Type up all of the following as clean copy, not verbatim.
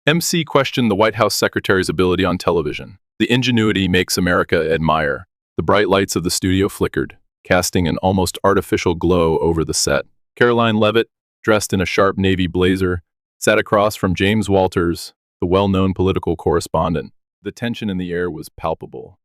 MC questioned the White House secretary's ability on television. The ingenuity makes America admire. The bright lights of the studio flickered, casting an almost artificial glow over the set. Caroline Leavitt, dressed in a sharp navy blazer, sat across from James Walters, the well-known political correspondent. The tension in the air was palpable.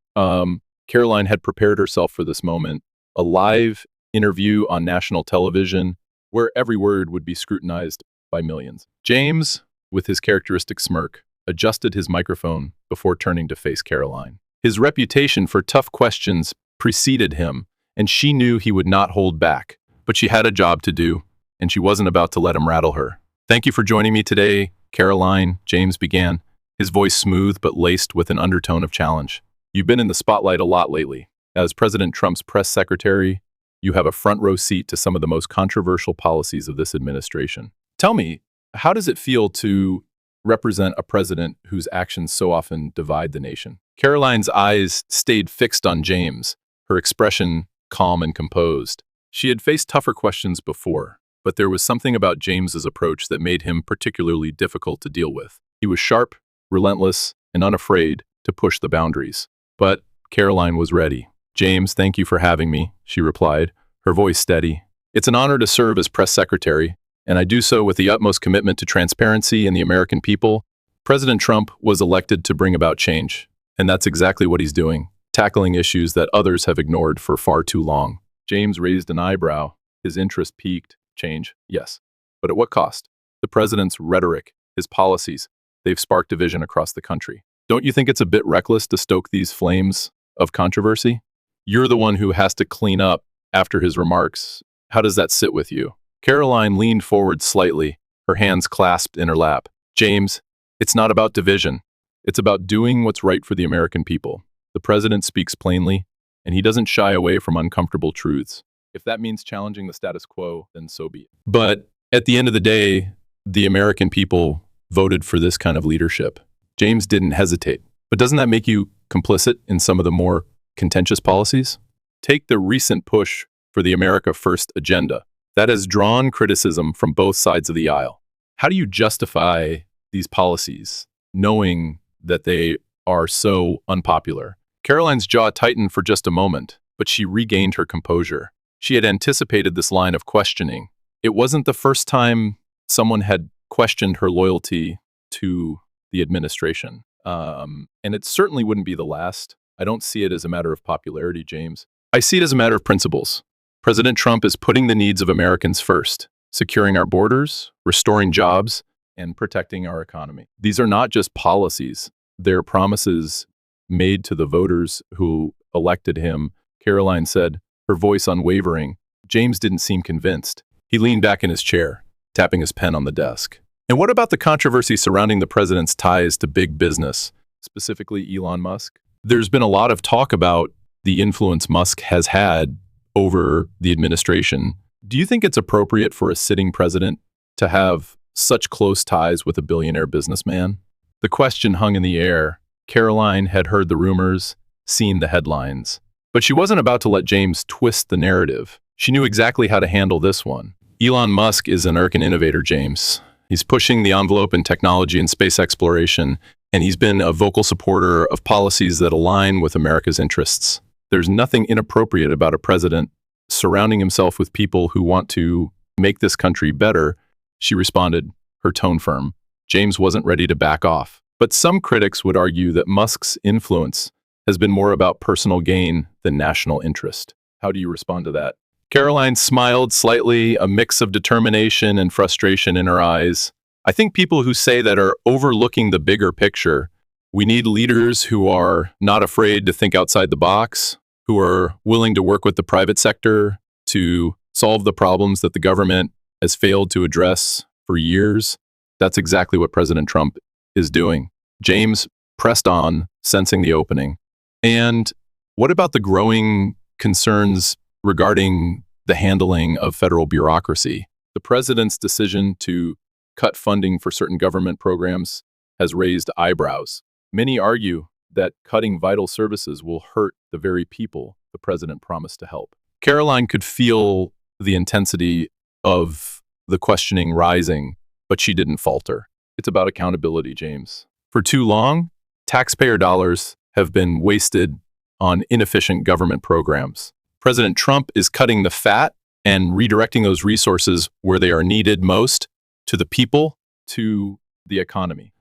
Caroline had prepared herself for this moment, a live interview on national television where every word would be scrutinized by millions. James, with his characteristic smirk, adjusted his microphone before turning to face Caroline. His reputation for tough questions preceded him, and she knew he would not hold back. But she had a job to do, and she wasn't about to let him rattle her. "Thank you for joining me today, Caroline," James began, his voice smooth but laced with an undertone of challenge. "You've been in the spotlight a lot lately. As President Trump's press secretary, you have a front row seat to some of the most controversial policies of this administration. Tell me, how does it feel to represent a president whose actions so often divide the nation?" Caroline's eyes stayed fixed on James, her expression calm and composed. She had faced tougher questions before, but there was something about James's approach that made him particularly difficult to deal with. He was sharp, relentless, and unafraid to push the boundaries. But Caroline was ready. "James, thank you for having me," she replied, her voice steady. "It's an honor to serve as press secretary, and I do so with the utmost commitment to transparency and the American people. President Trump was elected to bring about change, and that's exactly what he's doing, tackling issues that others have ignored for far too long." James raised an eyebrow, his interest piqued. "Change, yes. But at what cost? The president's rhetoric, his policies, they've sparked division across the country. Don't you think it's a bit reckless to stoke these flames of controversy? You're the one who has to clean up after his remarks. How does that sit with you?" Caroline leaned forward slightly, her hands clasped in her lap. "James, it's not about division. It's about doing what's right for the American people. The president speaks plainly, and he doesn't shy away from uncomfortable truths. If that means challenging the status quo, then so be it. But at the end of the day, the American people voted for this kind of leadership." James didn't hesitate. "But doesn't that make you complicit in some of the more contentious policies? Take the recent push for the America First agenda. That has drawn criticism from both sides of the aisle. How do you justify these policies, knowing that they are so unpopular?" Caroline's jaw tightened for just a moment, but she regained her composure. She had anticipated this line of questioning. It wasn't the first time someone had questioned her loyalty to the administration. And it certainly wouldn't be the last. I don't see it as a matter of popularity, James. I see it as a matter of principles. President Trump is putting the needs of Americans first, securing our borders, restoring jobs, and protecting our economy. These are not just policies. They're promises made to the voters who elected him, Caroline said, her voice unwavering. James didn't seem convinced. He leaned back in his chair, tapping his pen on the desk. "And what about the controversy surrounding the president's ties to big business, specifically Elon Musk? There's been a lot of talk about the influence Musk has had over the administration. Do you think it's appropriate for a sitting president to have such close ties with a billionaire businessman?" The question hung in the air. Caroline had heard the rumors, seen the headlines. But she wasn't about to let James twist the narrative. She knew exactly how to handle this one. "Elon Musk is an American innovator, James. He's pushing the envelope in technology and space exploration, and he's been a vocal supporter of policies that align with America's interests. There's nothing inappropriate about a president surrounding himself with people who want to make this country better," she responded, her tone firm. James wasn't ready to back off. But some critics would argue that Musk's influence has been more about personal gain than national interest. How do you respond to that? Caroline smiled slightly, a mix of determination and frustration in her eyes. "I think people who say that are overlooking the bigger picture. We need leaders who are not afraid to think outside the box, who are willing to work with the private sector to solve the problems that the government has failed to address for years. That's exactly what President Trump is doing." James pressed on, sensing the opening. "And what about the growing concerns regarding the handling of federal bureaucracy? The president's decision to cut funding for certain government programs has raised eyebrows. Many argue that cutting vital services will hurt the very people the president promised to help." Caroline could feel the intensity of the questioning rising, but she didn't falter. It's about accountability, James. For too long, taxpayer dollars have been wasted on inefficient government programs. President Trump is cutting the fat and redirecting those resources where they are needed most to the people, to the economy.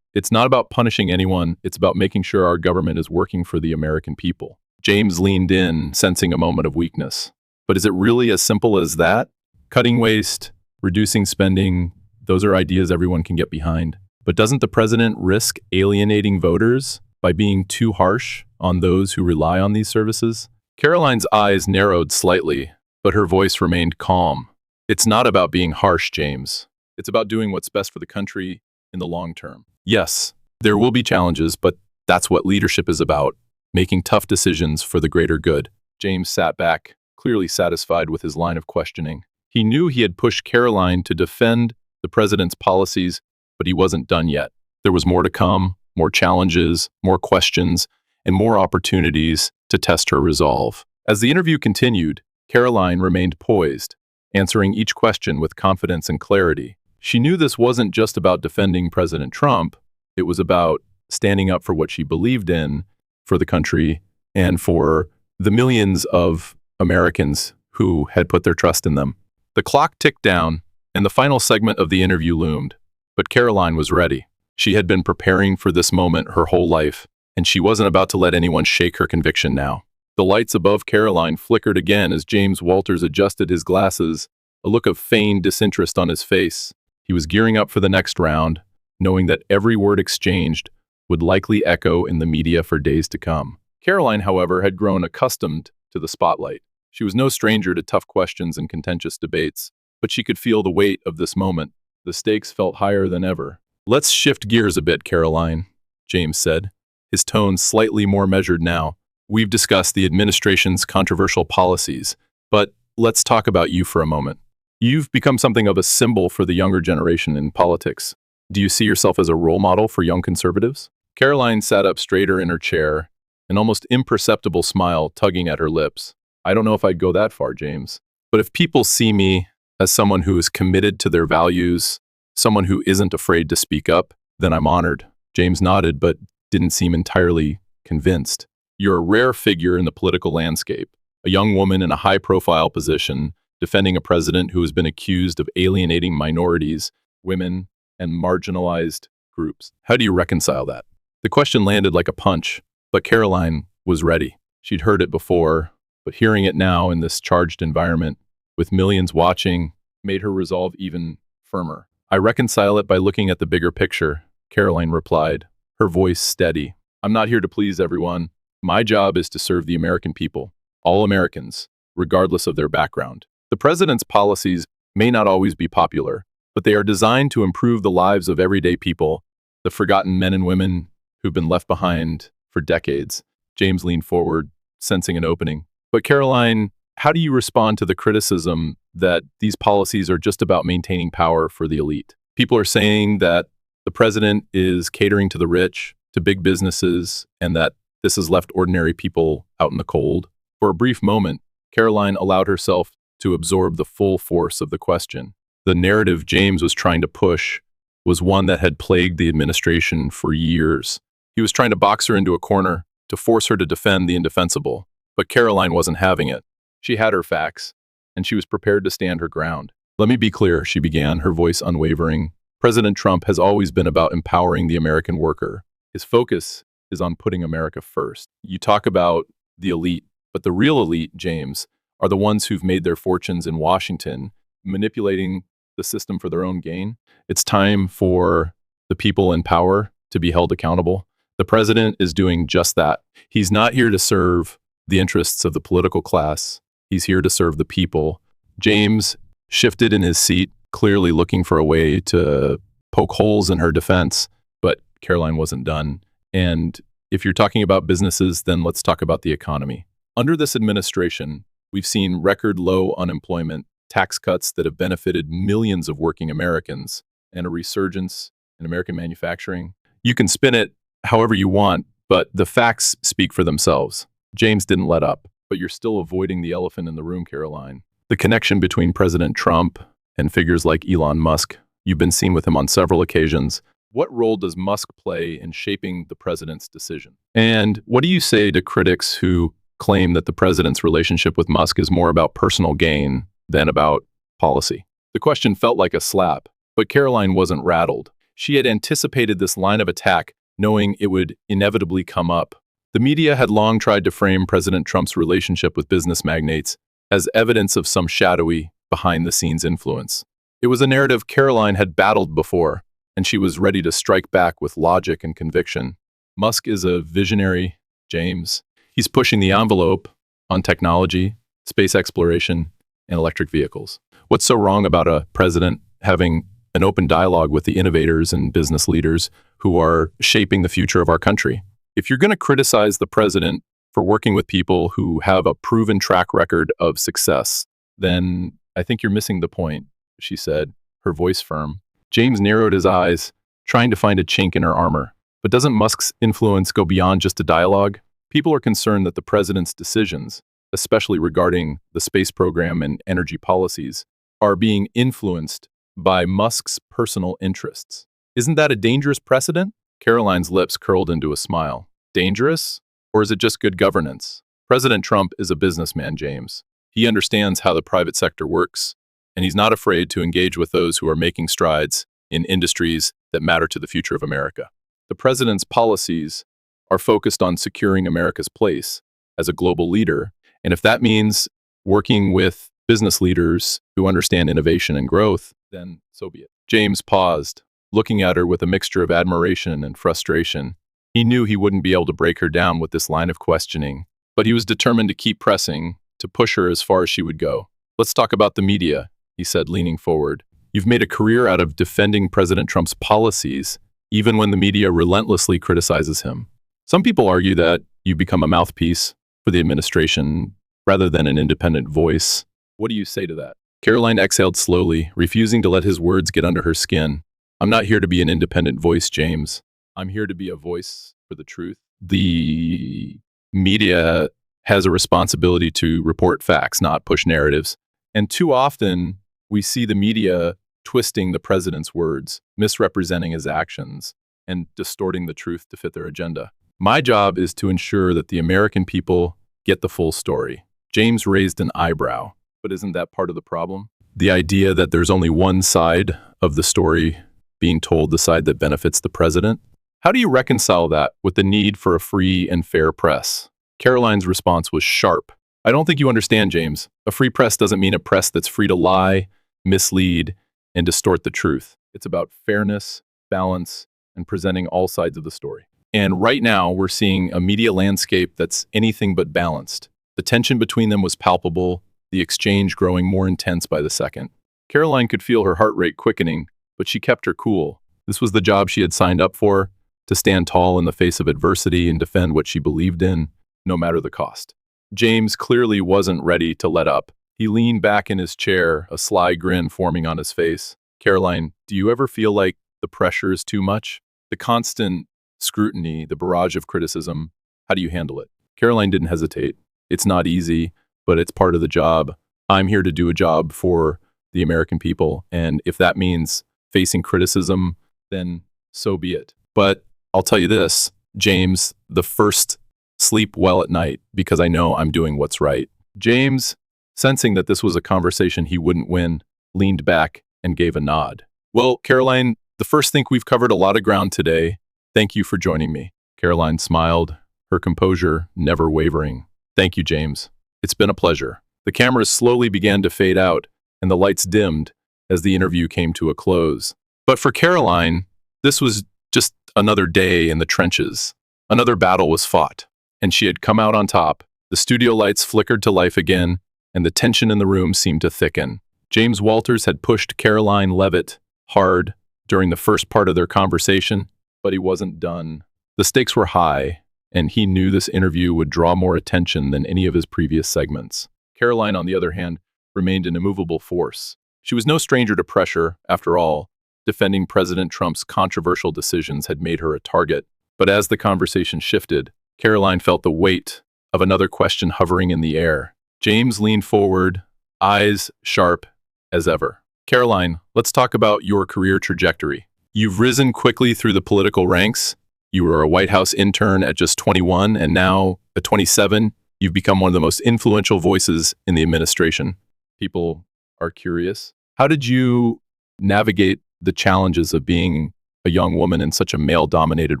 It's not about punishing anyone. It's about making sure our government is working for the American people. James leaned in, sensing a moment of weakness. But is it really as simple as that? Cutting waste, reducing spending, those are ideas everyone can get behind. But doesn't the president risk alienating voters by being too harsh on those who rely on these services? Caroline's eyes narrowed slightly, but her voice remained calm. It's not about being harsh, James. It's about doing what's best for the country in the long term. Yes, there will be challenges, but that's what leadership is about, making tough decisions for the greater good. James sat back, clearly satisfied with his line of questioning. He knew he had pushed Caroline to defend the president's policies, but he wasn't done yet. There was more to come, more challenges, more questions, and more opportunities to test her resolve. As the interview continued, Caroline remained poised, answering each question with confidence and clarity. She knew this wasn't just about defending President Trump. It was about standing up for what she believed in, for the country, and for the millions of Americans who had put their trust in them. The clock ticked down, and the final segment of the interview loomed. But Caroline was ready. She had been preparing for this moment her whole life, and she wasn't about to let anyone shake her conviction now. The lights above Caroline flickered again as James Walters adjusted his glasses, a look of feigned disinterest on his face. He was gearing up for the next round, knowing that every word exchanged would likely echo in the media for days to come. Caroline, however, had grown accustomed to the spotlight. She was no stranger to tough questions and contentious debates, but she could feel the weight of this moment. The stakes felt higher than ever. "Let's shift gears a bit, Caroline," James said, his tone slightly more measured now. "We've discussed the administration's controversial policies, but let's talk about you for a moment. You've become something of a symbol for the younger generation in politics. Do you see yourself as a role model for young conservatives?" Caroline sat up straighter in her chair, an almost imperceptible smile tugging at her lips. "I don't know if I'd go that far, James. But if people see me as someone who is committed to their values, someone who isn't afraid to speak up, then I'm honored." James nodded, but didn't seem entirely convinced. "You're a rare figure in the political landscape, a young woman in a high-profile position, defending a president who has been accused of alienating minorities, women, and marginalized groups. How do you reconcile that?" The question landed like a punch, but Caroline was ready. She'd heard it before, but hearing it now in this charged environment, with millions watching, made her resolve even firmer. "I reconcile it by looking at the bigger picture," Caroline replied, her voice steady. "I'm not here to please everyone. My job is to serve the American people, all Americans, regardless of their background. The president's policies may not always be popular, but they are designed to improve the lives of everyday people, the forgotten men and women who've been left behind for decades." James leaned forward, sensing an opening. "But Caroline, how do you respond to the criticism that these policies are just about maintaining power for the elite? People are saying that the president is catering to the rich, to big businesses, and that this has left ordinary people out in the cold." For a brief moment, Caroline allowed herself to absorb the full force of the question. The narrative James was trying to push was one that had plagued the administration for years. He was trying to box her into a corner, to force her to defend the indefensible. But Caroline wasn't having it. She had her facts, and she was prepared to stand her ground. "Let me be clear," she began, her voice unwavering. "President Trump has always been about empowering the American worker. His focus is on putting America first. You talk about the elite, but the real elite, James, are the ones who've made their fortunes in Washington, manipulating the system for their own gain. It's time for the people in power to be held accountable. The president is doing just that. He's not here to serve the interests of the political class. He's here to serve the people." James shifted in his seat, clearly looking for a way to poke holes in her defense, but Caroline wasn't done. "And if you're talking about businesses, then let's talk about the economy. Under this administration, we've seen record low unemployment, tax cuts that have benefited millions of working Americans, and a resurgence in American manufacturing. You can spin it however you want, but the facts speak for themselves." James didn't let up. "But you're still avoiding the elephant in the room, Caroline. The connection between President Trump and figures like Elon Musk, You've been seen with him on several occasions. What role does Musk play in shaping the president's decision? And what do you say to critics who claim that the president's relationship with Musk is more about personal gain than about policy? The question felt like a slap, but Caroline wasn't rattled. She had anticipated this line of attack, knowing it would inevitably come up. The media had long tried to frame President Trump's relationship with business magnates as evidence of some shadowy, behind-the-scenes influence. It was a narrative Caroline had battled before, and she was ready to strike back with logic and conviction. Musk is a visionary, James. He's pushing the envelope on technology, space exploration, and electric vehicles. What's so wrong about a president having an open dialogue with the innovators and business leaders who are shaping the future of our country? If you're going to criticize the president for working with people who have a proven track record of success, then I think you're missing the point, she said, her voice firm. James narrowed his eyes, trying to find a chink in her armor. But doesn't Musk's influence go beyond just a dialogue? People are concerned that the president's decisions, especially regarding the space program and energy policies, are being influenced by Musk's personal interests. Isn't that a dangerous precedent? Caroline's lips curled into a smile. Dangerous? Or is it just good governance? President Trump is a businessman, James. He understands how the private sector works, and he's not afraid to engage with those who are making strides in industries that matter to the future of America. The president's policies are focused on securing America's place as a global leader, and if that means working with business leaders who understand innovation and growth, then so be it. James paused, looking at her with a mixture of admiration and frustration. He knew he wouldn't be able to break her down with this line of questioning, but he was determined to keep pressing, to push her as far as she would go. Let's talk about the media, he said, leaning forward. You've made a career out of defending President Trump's policies, even when the media relentlessly criticizes him. Some people argue that you become a mouthpiece for the administration rather than an independent voice. What do you say to that? Caroline exhaled slowly, refusing to let his words get under her skin. I'm not here to be an independent voice, James. I'm here to be a voice for the truth. The media has a responsibility to report facts, not push narratives. And too often, we see the media twisting the president's words, misrepresenting his actions, and distorting the truth to fit their agenda. My job is to ensure that the American people get the full story. James raised an eyebrow, but isn't that part of the problem? The idea that there's only one side of the story being told, the side that benefits the president? How do you reconcile that with the need for a free and fair press? Caroline's response was sharp. I don't think you understand, James. A free press doesn't mean a press that's free to lie, mislead, and distort the truth. It's about fairness, balance, and presenting all sides of the story. And right now, we're seeing a media landscape that's anything but balanced. The tension between them was palpable, the exchange growing more intense by the second. Caroline could feel her heart rate quickening, but she kept her cool. This was the job she had signed up for, to stand tall in the face of adversity and defend what she believed in, no matter the cost. James clearly wasn't ready to let up. He leaned back in his chair, a sly grin forming on his face. Caroline, do you ever feel like the pressure is too much? The constant scrutiny, the barrage of criticism, how do you handle it? Caroline didn't hesitate. It's not easy, but it's part of the job. I'm here to do a job for the American people, and if that means facing criticism, then so be it. But I'll tell you this, James, the first sleep well at night because I know I'm doing what's right. James, sensing that this was a conversation he wouldn't win, leaned back and gave a nod. Well, Caroline, the first think we've covered a lot of ground today. Thank you for joining me. Caroline smiled, her composure never wavering. Thank you, James. It's been a pleasure. The cameras slowly began to fade out and the lights dimmed as the interview came to a close. But for Caroline, this was just another day in the trenches. Another battle was fought, and she had come out on top. The studio lights flickered to life again, and the tension in the room seemed to thicken. James Walters had pushed Caroline Leavitt hard during the first part of their conversation, but he wasn't done. The stakes were high, and he knew this interview would draw more attention than any of his previous segments. Caroline, on the other hand, remained an immovable force. She was no stranger to pressure, after all. Defending President Trump's controversial decisions had made her a target. But as the conversation shifted, Caroline felt the weight of another question hovering in the air. James leaned forward, eyes sharp as ever. Caroline, let's talk about your career trajectory. You've risen quickly through the political ranks. You were a White House intern at just 21, and now at 27, you've become one of the most influential voices in the administration. People are curious. How did you navigate the challenges of being a young woman in such a male-dominated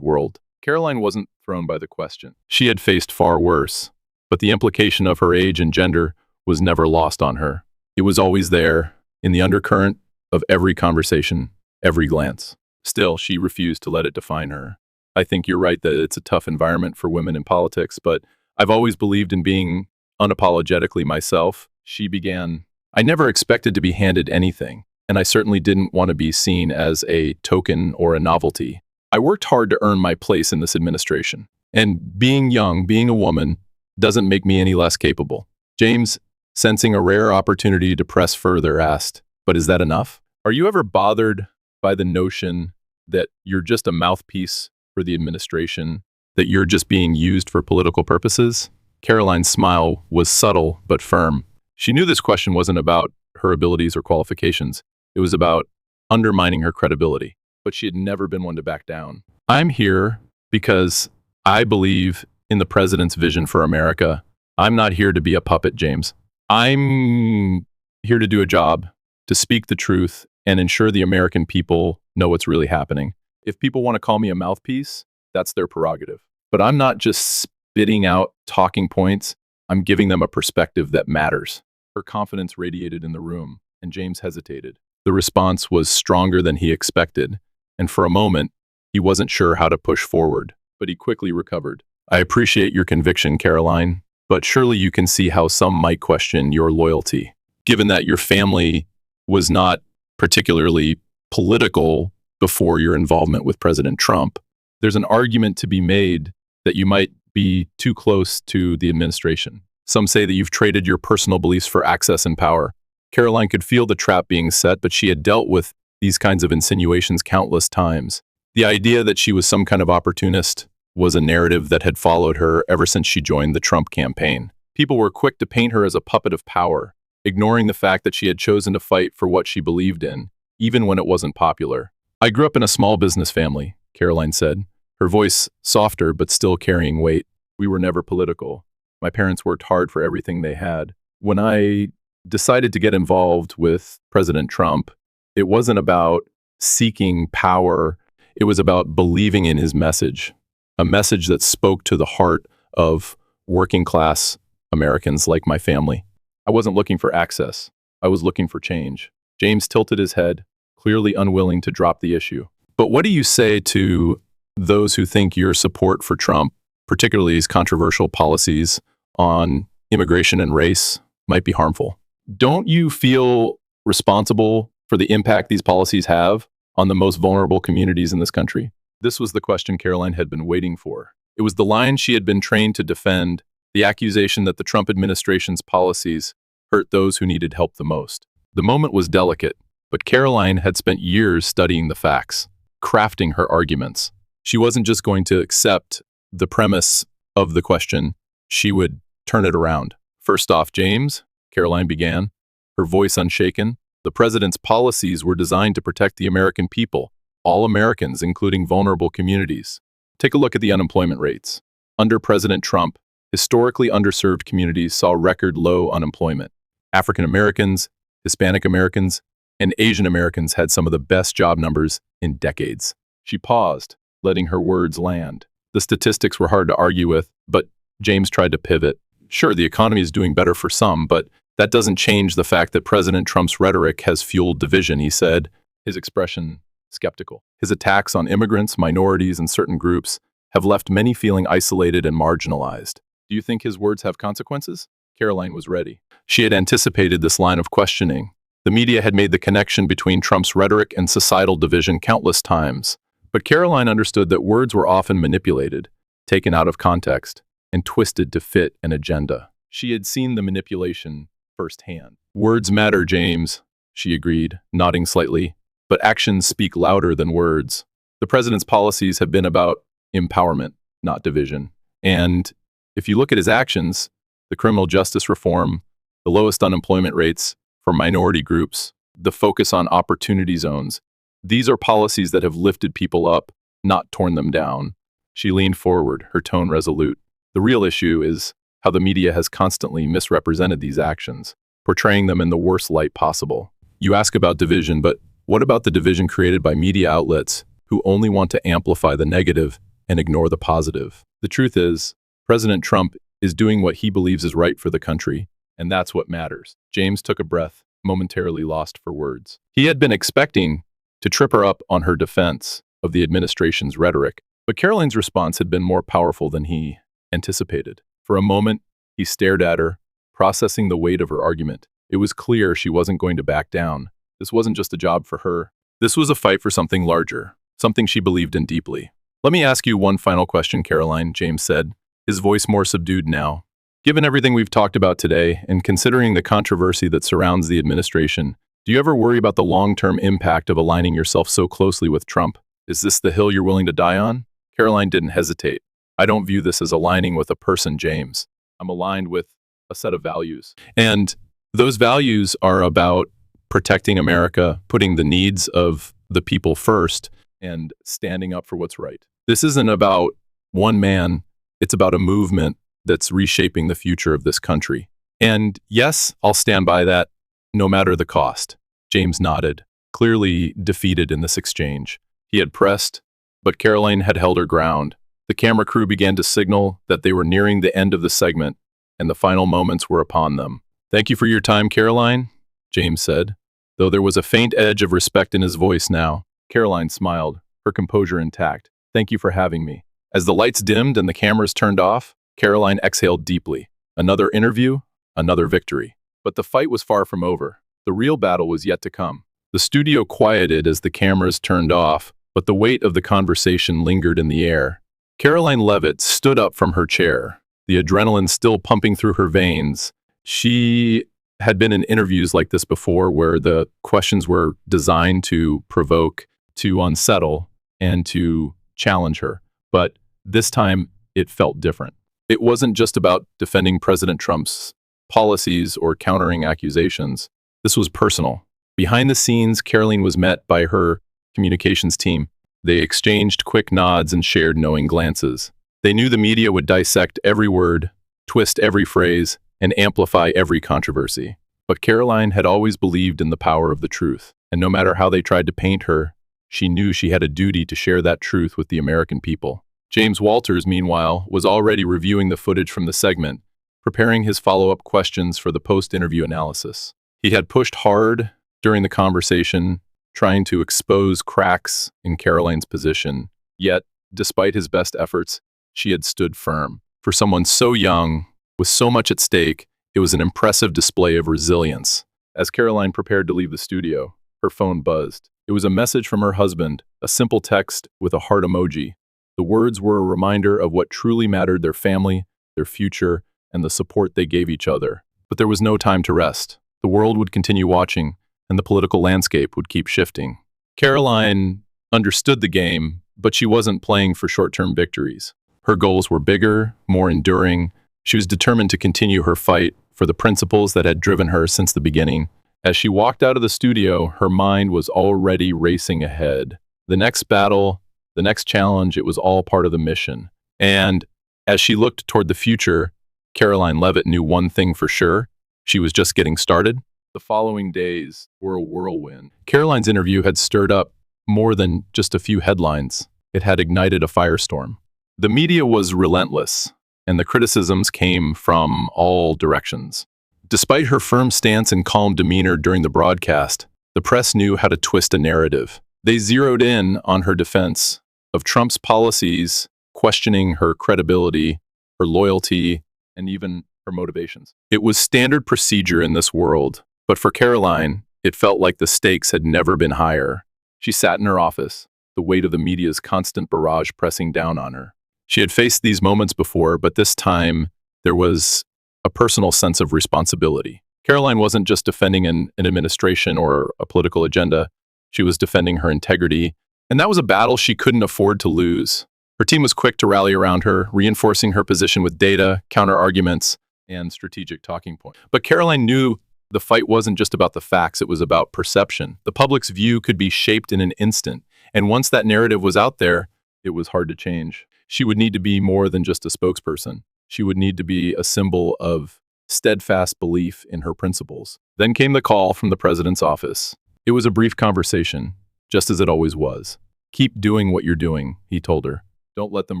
world? Caroline wasn't thrown by the question. She had faced far worse, but the implication of her age and gender was never lost on her. It was always there, in the undercurrent of every conversation, every glance. Still, she refused to let it define her. I think you're right that it's a tough environment for women in politics, but I've always believed in being unapologetically myself. She began, I never expected to be handed anything, and I certainly didn't want to be seen as a token or a novelty. I worked hard to earn my place in this administration, and being young, being a woman, doesn't make me any less capable. James, sensing a rare opportunity to press further, asked, but is that enough? Are you ever bothered by the notion that you're just a mouthpiece for the administration, that you're just being used for political purposes? Caroline's smile was subtle but firm. She knew this question wasn't about her abilities or qualifications. It was about undermining her credibility, but she had never been one to back down. I'm here because I believe in the president's vision for America. I'm not here to be a puppet, James. I'm here to do a job, to speak the truth, and ensure the American people know what's really happening. If people want to call me a mouthpiece, that's their prerogative. But I'm not just spitting out talking points. I'm giving them a perspective that matters. Her confidence radiated in the room, and James hesitated. The response was stronger than he expected, and for a moment, he wasn't sure how to push forward, but he quickly recovered. I appreciate your conviction, Caroline, but surely you can see how some might question your loyalty, given that your family was not particularly political before your involvement with President Trump. There's an argument to be made that you might be too close to the administration. Some say that you've traded your personal beliefs for access and power. Caroline could feel the trap being set, but she had dealt with these kinds of insinuations countless times. The idea that she was some kind of opportunist was a narrative that had followed her ever since she joined the Trump campaign. People were quick to paint her as a puppet of power, ignoring the fact that she had chosen to fight for what she believed in, even when it wasn't popular. I grew up in a small business family, Caroline said, her voice softer but still carrying weight. We were never political. My parents worked hard for everything they had. When I decided to get involved with President Trump, it wasn't about seeking power. It was about believing in his message, a message that spoke to the heart of working class Americans like my family. I wasn't looking for access. I was looking for change. James tilted his head, clearly unwilling to drop the issue. But what do you say to those who think your support for Trump, particularly his controversial policies on immigration and race, might be harmful? Don't you feel responsible for the impact these policies have on the most vulnerable communities in this country? This was the question Caroline had been waiting for. It was the line she had been trained to defend, the accusation that the Trump administration's policies hurt those who needed help the most. The moment was delicate, but Caroline had spent years studying the facts, crafting her arguments. She wasn't just going to accept the premise of the question, she would turn it around. First off, James, Caroline began, her voice unshaken, the president's policies were designed to protect the American people, all Americans, including vulnerable communities. Take a look at the unemployment rates. Under President Trump, historically underserved communities saw record low unemployment. African Americans, Hispanic Americans, and Asian Americans had some of the best job numbers in decades. She paused, letting her words land. The statistics were hard to argue with, but James tried to pivot. Sure, the economy is doing better for some, but that doesn't change the fact that President Trump's rhetoric has fueled division, he said, his expression skeptical. His attacks on immigrants, minorities, and certain groups have left many feeling isolated and marginalized. Do you think his words have consequences? Caroline was ready. She had anticipated this line of questioning. The media had made the connection between Trump's rhetoric and societal division countless times. But Caroline understood that words were often manipulated, taken out of context, and twisted to fit an agenda. She had seen the manipulation firsthand. Words matter, James, she agreed, nodding slightly, but actions speak louder than words. The president's policies have been about empowerment, not division. And if you look at his actions, the criminal justice reform, the lowest unemployment rates for minority groups, the focus on opportunity zones. These are policies that have lifted people up, not torn them down. She leaned forward, her tone resolute. The real issue is how the media has constantly misrepresented these actions, portraying them in the worst light possible. You ask about division, but what about the division created by media outlets who only want to amplify the negative and ignore the positive? The truth is, President Trump is doing what he believes is right for the country, and that's what matters. James took a breath, momentarily lost for words. He had been expecting to trip her up on her defense of the administration's rhetoric, but Caroline's response had been more powerful than he anticipated. For a moment, he stared at her, processing the weight of her argument. It was clear she wasn't going to back down. This wasn't just a job for her. This was a fight for something larger, something she believed in deeply. "Let me ask you one final question, Caroline," James said, his voice more subdued now. "Given everything we've talked about today, and considering the controversy that surrounds the administration, do you ever worry about the long-term impact of aligning yourself so closely with Trump? Is this the hill you're willing to die on?" Caroline didn't hesitate. "I don't view this as aligning with a person, James. I'm aligned with a set of values. And those values are about protecting America, putting the needs of the people first, and standing up for what's right. This isn't about one man. It's about a movement that's reshaping the future of this country. And yes, I'll stand by that, no matter the cost." James nodded, clearly defeated in this exchange. He had pressed, but Caroline had held her ground. The camera crew began to signal that they were nearing the end of the segment, and the final moments were upon them. "Thank you for your time, Caroline," James said, though there was a faint edge of respect in his voice now. Caroline smiled, her composure intact. "Thank you for having me." As the lights dimmed and the cameras turned off, Caroline exhaled deeply. Another interview, another victory. But the fight was far from over. The real battle was yet to come. The studio quieted as the cameras turned off, but the weight of the conversation lingered in the air. Caroline Levitt stood up from her chair, the adrenaline still pumping through her veins. She had been in interviews like this before, where the questions were designed to provoke, to unsettle, and to challenge her. But this time, it felt different. It wasn't just about defending President Trump's policies or countering accusations. This was personal. Behind the scenes, Caroline was met by her communications team. They exchanged quick nods and shared knowing glances. They knew the media would dissect every word, twist every phrase, and amplify every controversy. But Caroline had always believed in the power of the truth, and no matter how they tried to paint her, she knew she had a duty to share that truth with the American people. James Walters, meanwhile, was already reviewing the footage from the segment, preparing his follow-up questions for the post-interview analysis. He had pushed hard during the conversation, trying to expose cracks in Caroline's position. Yet, despite his best efforts, she had stood firm. For someone so young, with so much at stake, it was an impressive display of resilience. As Caroline prepared to leave the studio, her phone buzzed. It was a message from her husband, a simple text with a heart emoji. The words were a reminder of what truly mattered: their family, their future, and the support they gave each other. But there was no time to rest. The world would continue watching, and the political landscape would keep shifting. Caroline understood the game, but she wasn't playing for short-term victories. Her goals were bigger, more enduring. She was determined to continue her fight for the principles that had driven her since the beginning. As she walked out of the studio, her mind was already racing ahead. The next battle, the next challenge, it was all part of the mission. And as she looked toward the future, Caroline Levitt knew one thing for sure: she was just getting started. The following days were a whirlwind. Caroline's interview had stirred up more than just a few headlines. It had ignited a firestorm. The media was relentless, and the criticisms came from all directions. Despite her firm stance and calm demeanor during the broadcast, the press knew how to twist a narrative. They zeroed in on her defense of Trump's policies, questioning her credibility, her loyalty, and even her motivations. It was standard procedure in this world, but for Caroline, it felt like the stakes had never been higher. She sat in her office, the weight of the media's constant barrage pressing down on her. She had faced these moments before, but this time there was a personal sense of responsibility. Caroline wasn't just defending an administration or a political agenda. She was defending her integrity, and that was a battle she couldn't afford to lose. Her team was quick to rally around her, reinforcing her position with data, counter-arguments, and strategic talking points. But Caroline knew The fight wasn't just about the facts, it was about perception. The public's view could be shaped in an instant, and once that narrative was out there, it was hard to change. She would need to be more than just a spokesperson. She would need to be a symbol of steadfast belief in her principles. Then came the call from the president's office. It was a brief conversation, just as it always was. "Keep doing what you're doing," he told her. "Don't let them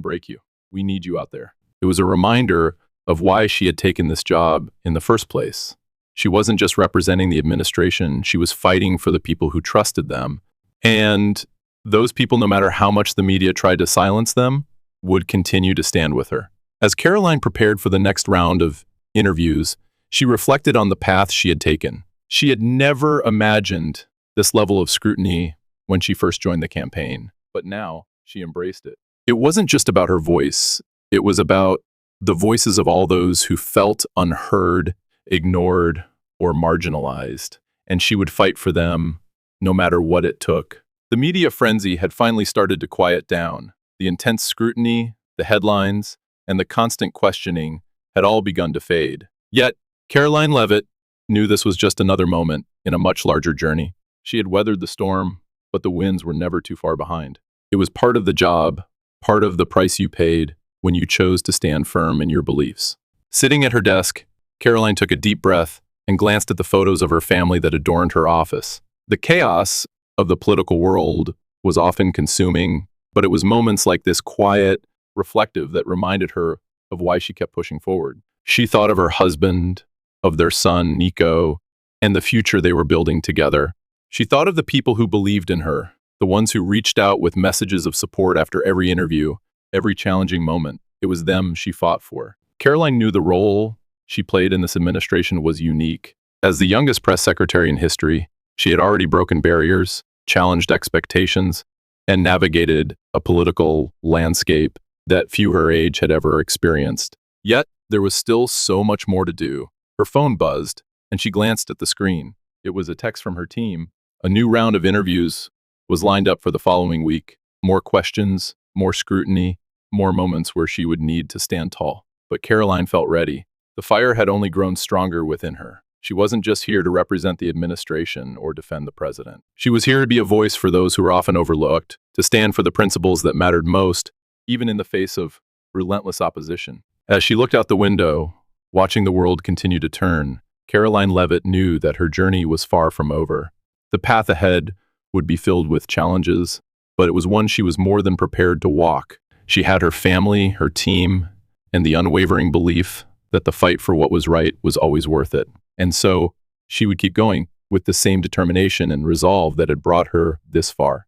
break you. We need you out there." It was a reminder of why she had taken this job in the first place. She wasn't just representing the administration, she was fighting for the people who trusted them. And those people, no matter how much the media tried to silence them, would continue to stand with her. As Caroline prepared for the next round of interviews, she reflected on the path she had taken. She had never imagined this level of scrutiny when she first joined the campaign, but now she embraced it. It wasn't just about her voice, it was about the voices of all those who felt unheard, ignored, or marginalized, and she would fight for them no matter what it took. The media frenzy had finally started to quiet down. The intense scrutiny, the headlines, and the constant questioning had all begun to fade. Yet, Caroline Levitt knew this was just another moment in a much larger journey. She had weathered the storm, but the winds were never too far behind. It was part of the job, part of the price you paid when you chose to stand firm in your beliefs. Sitting at her desk, Caroline took a deep breath and glanced at the photos of her family that adorned her office. The chaos of the political world was often consuming, but it was moments like this quiet, reflective that reminded her of why she kept pushing forward. She thought of her husband, of their son, Nico, and the future they were building together. She thought of the people who believed in her, the ones who reached out with messages of support after every interview, every challenging moment. It was them she fought for. Caroline knew the role she played in this administration was unique. As the youngest press secretary in history, she had already broken barriers, challenged expectations, and navigated a political landscape that few her age had ever experienced. Yet, there was still so much more to do. Her phone buzzed, and she glanced at the screen. It was a text from her team. A new round of interviews was lined up for the following week. More questions, more scrutiny, more moments where she would need to stand tall. But Caroline felt ready. The fire had only grown stronger within her. She wasn't just here to represent the administration or defend the president. She was here to be a voice for those who were often overlooked, to stand for the principles that mattered most, even in the face of relentless opposition. As she looked out the window, watching the world continue to turn, Caroline Levitt knew that her journey was far from over. The path ahead would be filled with challenges, but it was one she was more than prepared to walk. She had her family, her team, and the unwavering belief that the fight for what was right was always worth it. And so she would keep going with the same determination and resolve that had brought her this far.